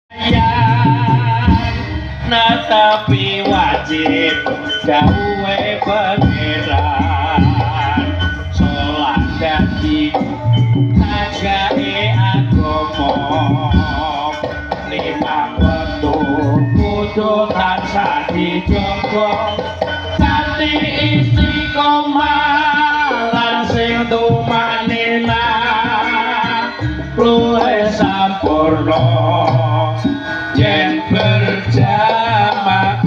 Nah tapi wajib gawe pangeran sholat dadi ajake agama limang wektu kudu tansah dijaga kanthi istiqomah lan sing tumanina luwih sampurna yen berjamaah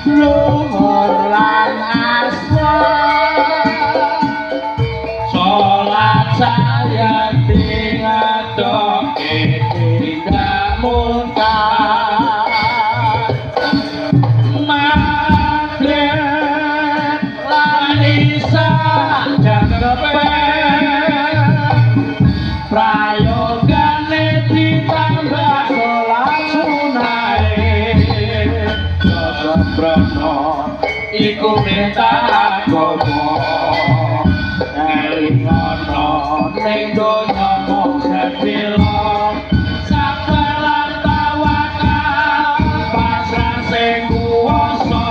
luhur lan asar sholat saya dingadoke tidak mungkar maghrib lan isya prayogane ditambah sholat sunahe sembrono iku perintah agama elingono ning donya mung sedhela sabar tawakal pasrah sing kuwasa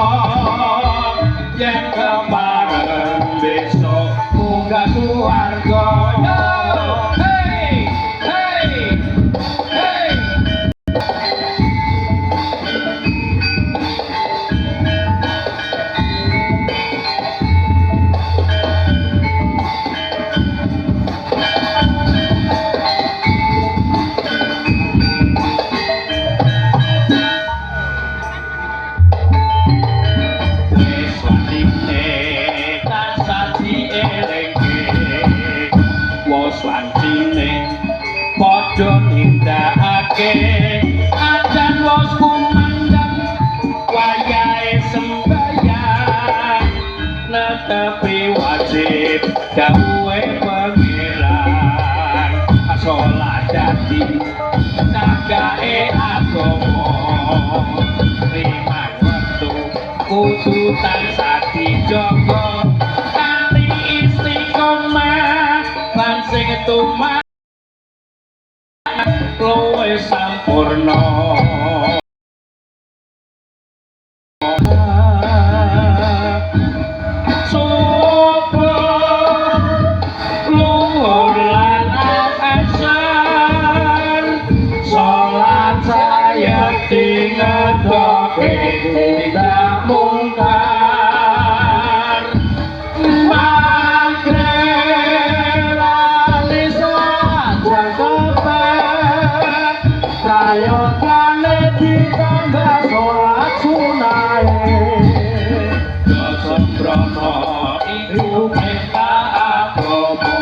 yen kepareng besok munggah swarga. Padha nindakake ajan wos kumandang wayahe sembahyang netepi wajib gawe pangeran sholat dadi cagake agama limang wektu kudu tansah dijaga kanthi istiqomah lan sing tumanina luwih sampurna subuh luhur lan asar sholat saya dingedoke tidak mungkar maghrib lan isya prayogane ditambah sholat sunahe sembrono iku perintah agama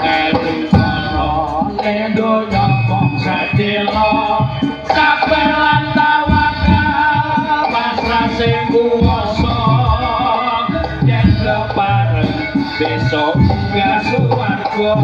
elingono ning donya mung sedhela sabar lan tawakal pasrah sing kuwasa yen kepareng besok munggah swarga.